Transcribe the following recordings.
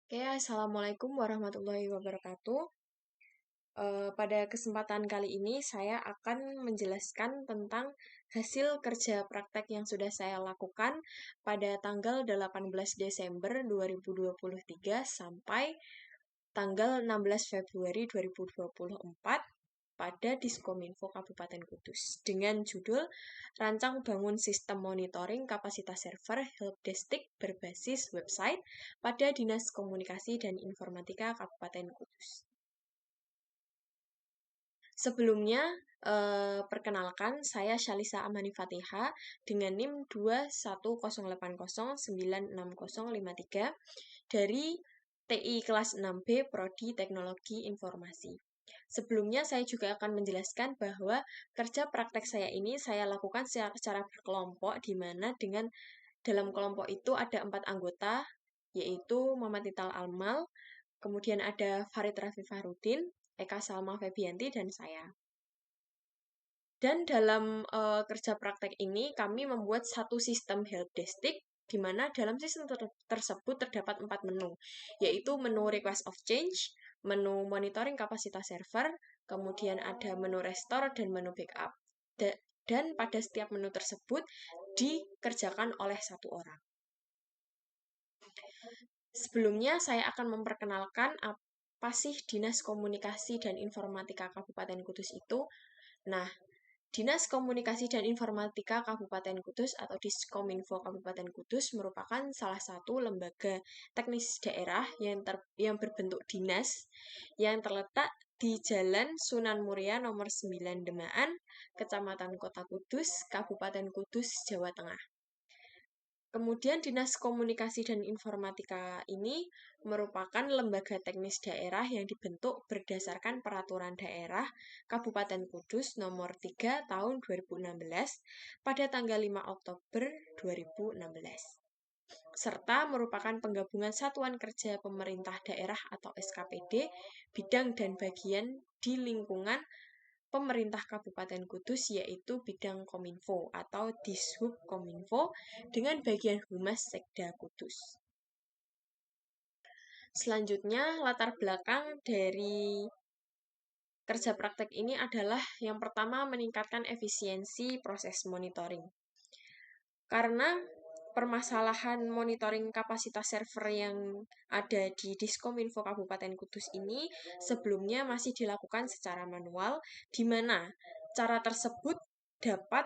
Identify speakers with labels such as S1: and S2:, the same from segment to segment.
S1: Oke, Assalamualaikum warahmatullahi wabarakatuh. Pada kesempatan kali ini saya akan menjelaskan tentang hasil kerja praktek yang sudah saya lakukan pada tanggal 18 Desember 2023 sampai tanggal 16 Februari 2024 pada Diskominfo Kabupaten Kudus dengan judul Rancang Bangun Sistem Monitoring Kapasitas Server Helpdesk berbasis website pada Dinas Komunikasi dan Informatika Kabupaten Kudus. Sebelumnya, perkenalkan, saya Syalisa Amani Fatiha dengan NIM 21080960053 dari TI kelas 6B Prodi Teknologi Informasi. Sebelumnya, saya juga akan menjelaskan bahwa kerja praktek saya ini saya lakukan secara berkelompok, di mana dengan dalam kelompok itu ada 4 anggota, yaitu Muhammad Tital Almal, kemudian ada Farid Rafi Fahrudin, Eka Salma Febianti, dan saya. Dan dalam kerja praktek ini, kami membuat satu sistem helpdesk, di mana dalam sistem tersebut terdapat 4 menu, yaitu menu request of change, menu monitoring kapasitas server, kemudian ada menu restore, dan menu backup. Dan pada setiap menu tersebut dikerjakan oleh satu orang. Sebelumnya, saya akan memperkenalkan apa sih Dinas Komunikasi dan Informatika Kabupaten Kudus itu. Nah, Dinas Komunikasi dan Informatika Kabupaten Kudus atau Diskominfo Kabupaten Kudus merupakan salah satu lembaga teknis daerah yang berbentuk dinas yang terletak di Jalan Sunan Muria nomor 9 Demaan, Kecamatan Kota Kudus, Kabupaten Kudus, Jawa Tengah. Kemudian Dinas Komunikasi dan Informatika ini merupakan lembaga teknis daerah yang dibentuk berdasarkan Peraturan Daerah Kabupaten Kudus Nomor 3 Tahun 2016 pada tanggal 5 Oktober 2016, serta merupakan penggabungan satuan kerja pemerintah daerah atau SKPD, bidang dan bagian di lingkungan pemerintah Kabupaten Kudus, yaitu bidang Kominfo atau Dishub Kominfo dengan bagian Humas Sekda Kudus. Selanjutnya, latar belakang dari kerja praktek ini adalah yang pertama meningkatkan efisiensi proses monitoring. Karena permasalahan monitoring kapasitas server yang ada di Diskominfo Kabupaten Kudus ini sebelumnya masih dilakukan secara manual, di mana cara tersebut dapat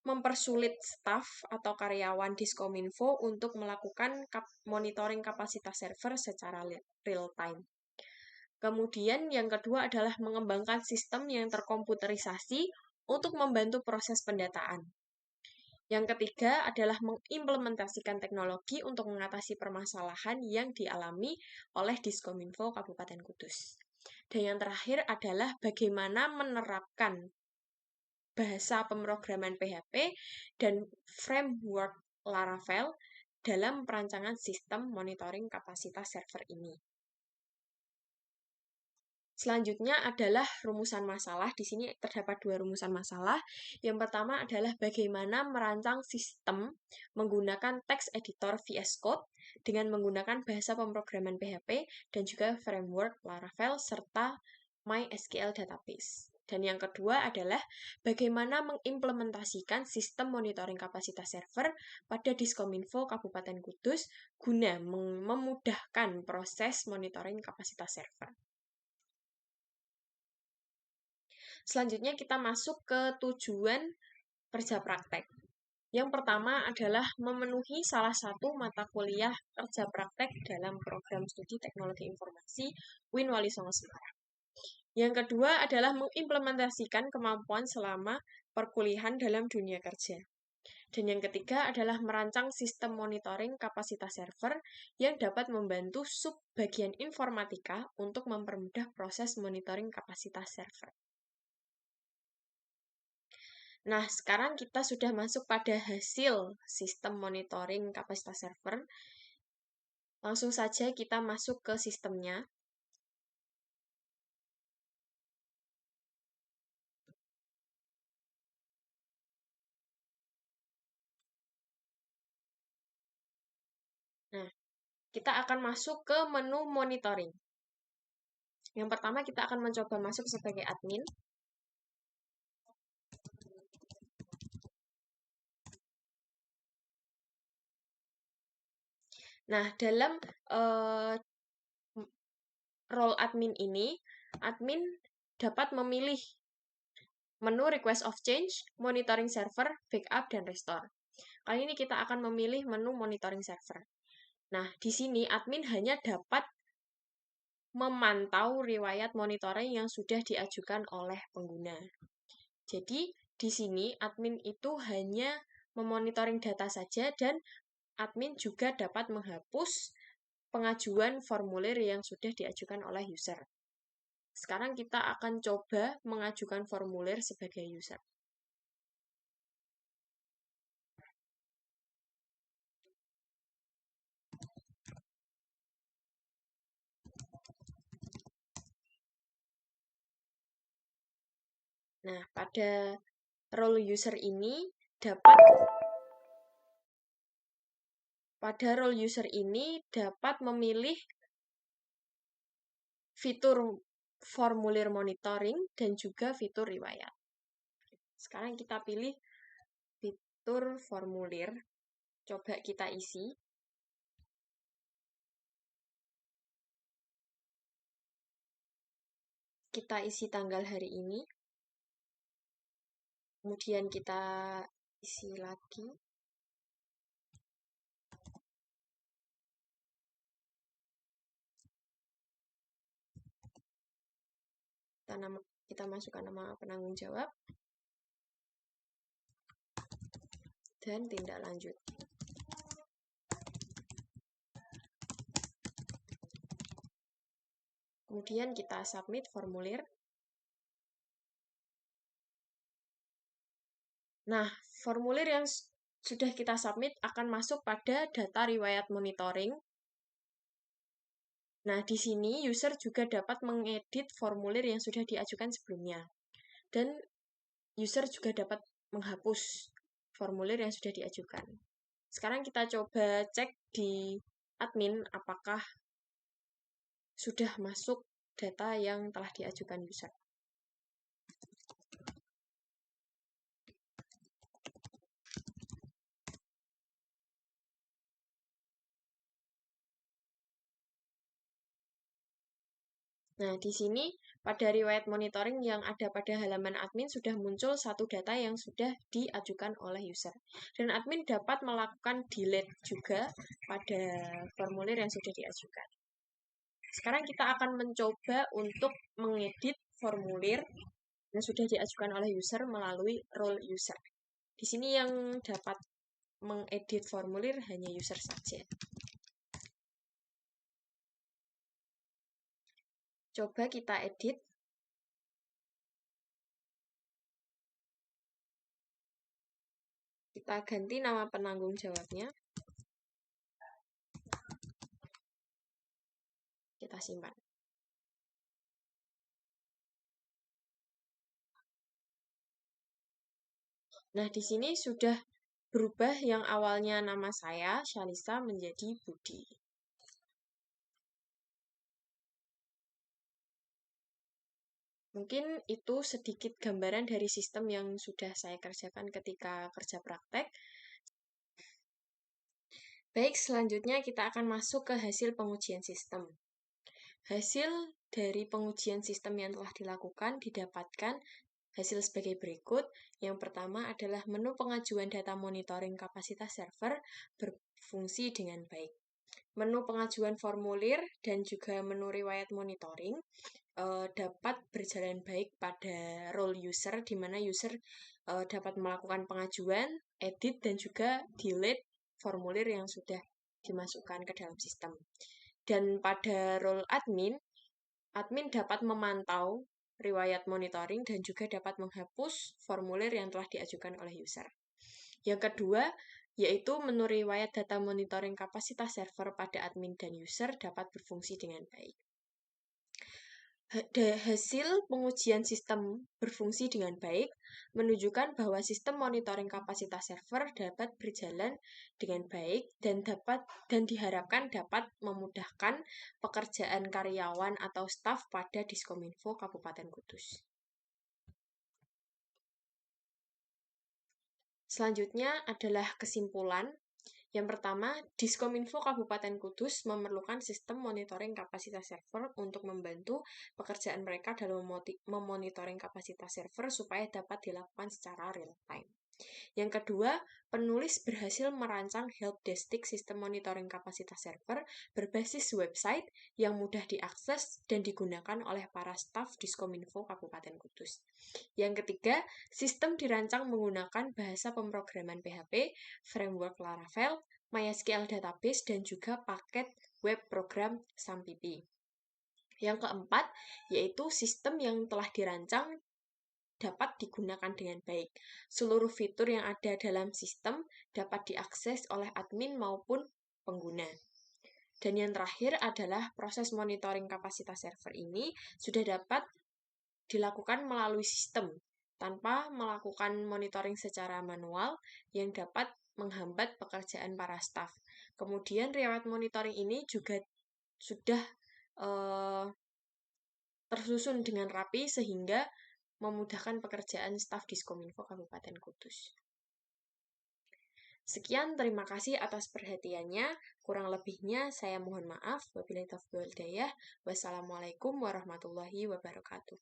S1: mempersulit staf atau karyawan Diskominfo untuk melakukan monitoring kapasitas server secara real time. Kemudian yang kedua adalah mengembangkan sistem yang terkomputerisasi untuk membantu proses pendataan. Yang ketiga adalah mengimplementasikan teknologi untuk mengatasi permasalahan yang dialami oleh Diskominfo Kabupaten Kudus. Dan yang terakhir adalah bagaimana menerapkan bahasa pemrograman PHP dan framework Laravel dalam perancangan sistem monitoring kapasitas server ini. Selanjutnya adalah rumusan masalah. Di sini terdapat 2 rumusan masalah. Yang pertama adalah bagaimana merancang sistem menggunakan text editor VS Code dengan menggunakan bahasa pemrograman PHP dan juga framework Laravel serta MySQL database. Dan yang kedua adalah bagaimana mengimplementasikan sistem monitoring kapasitas server pada Diskominfo Kabupaten Kudus guna memudahkan proses monitoring kapasitas server. Selanjutnya kita masuk ke tujuan kerja praktek. Yang pertama adalah memenuhi salah satu mata kuliah kerja praktek dalam program studi teknologi informasi UIN Wali Songo Semarang. Yang kedua adalah mengimplementasikan kemampuan selama perkuliahan dalam dunia kerja. Dan yang ketiga adalah merancang sistem monitoring kapasitas server yang dapat membantu subbagian informatika untuk mempermudah proses monitoring kapasitas server. Nah, sekarang kita sudah masuk pada hasil sistem monitoring kapasitas server. Langsung saja kita masuk ke sistemnya. Nah, kita akan masuk ke menu monitoring. Yang pertama kita akan mencoba masuk sebagai admin. Nah, dalam role admin ini, admin dapat memilih menu request of change, monitoring server, backup, dan restore. Kali ini kita akan memilih menu monitoring server. Nah, di sini admin hanya dapat memantau riwayat monitoring yang sudah diajukan oleh pengguna. Jadi, di sini admin itu hanya memonitoring data saja dan admin juga dapat menghapus pengajuan formulir yang sudah diajukan oleh user. Sekarang kita akan coba mengajukan formulir sebagai user. Nah, pada role user ini dapat memilih fitur formulir monitoring dan juga fitur riwayat. Sekarang kita pilih fitur formulir. Coba kita isi. Kita isi tanggal hari ini. Kemudian kita isi lagi. Kita masukkan nama penanggung jawab. Dan tindak lanjut. Kemudian kita submit formulir. Nah, formulir yang sudah kita submit akan masuk pada data riwayat monitoring. Nah, di sini user juga dapat mengedit formulir yang sudah diajukan sebelumnya. Dan user juga dapat menghapus formulir yang sudah diajukan. Sekarang kita coba cek di admin apakah sudah masuk data yang telah diajukan user. Nah, di sini pada riwayat monitoring yang ada pada halaman admin sudah muncul satu data yang sudah diajukan oleh user. Dan admin dapat melakukan delete juga pada formulir yang sudah diajukan. Sekarang kita akan mencoba untuk mengedit formulir yang sudah diajukan oleh user melalui role user. Di sini yang dapat mengedit formulir hanya user saja. Coba kita edit. Kita ganti nama penanggung jawabnya. Kita simpan. Nah, di sini sudah berubah yang awalnya nama saya, Shalisa, menjadi Budi. Mungkin itu sedikit gambaran dari sistem yang sudah saya kerjakan ketika kerja praktek. Baik, selanjutnya kita akan masuk ke hasil pengujian sistem. Hasil dari pengujian sistem yang telah dilakukan didapatkan hasil sebagai berikut. Yang pertama adalah menu pengajuan data monitoring kapasitas server berfungsi dengan baik. Menu pengajuan formulir dan juga menu riwayat monitoring dapat berjalan baik pada role user, di mana user dapat melakukan pengajuan, edit, dan juga delete formulir yang sudah dimasukkan ke dalam sistem. Dan pada role admin dapat memantau riwayat monitoring dan juga dapat menghapus formulir yang telah diajukan oleh user. Yang kedua, yaitu menu riwayat data monitoring kapasitas server pada admin dan user dapat berfungsi dengan baik. Hasil pengujian sistem berfungsi dengan baik menunjukkan bahwa sistem monitoring kapasitas server dapat berjalan dengan baik dan diharapkan dapat memudahkan pekerjaan karyawan atau staf pada Diskominfo Kabupaten Kudus. Selanjutnya adalah kesimpulan. Yang pertama, Diskominfo Kabupaten Kudus memerlukan sistem monitoring kapasitas server untuk membantu pekerjaan mereka dalam memonitoring kapasitas server supaya dapat dilakukan secara real time. Yang kedua, penulis berhasil merancang helpdesk sistem monitoring kapasitas server berbasis website yang mudah diakses dan digunakan oleh para staf Diskominfo Kabupaten Kudus. Yang ketiga, sistem dirancang menggunakan bahasa pemrograman PHP, framework Laravel, MySQL database, dan juga paket web program SAMPP. Yang keempat, yaitu sistem yang telah dirancang dapat digunakan dengan baik. Seluruh fitur yang ada dalam sistem dapat diakses oleh admin maupun pengguna. Dan yang terakhir adalah proses monitoring kapasitas server ini sudah dapat dilakukan melalui sistem tanpa melakukan monitoring secara manual yang dapat menghambat pekerjaan para staf. Kemudian riwayat monitoring ini juga sudah tersusun dengan rapi sehingga memudahkan pekerjaan staf Diskominfo Kabupaten Kudus. Sekian, terima kasih atas perhatiannya. Kurang lebihnya saya mohon maaf. Wabillahi taufiq wal hidayah. Wassalamualaikum warahmatullahi wabarakatuh.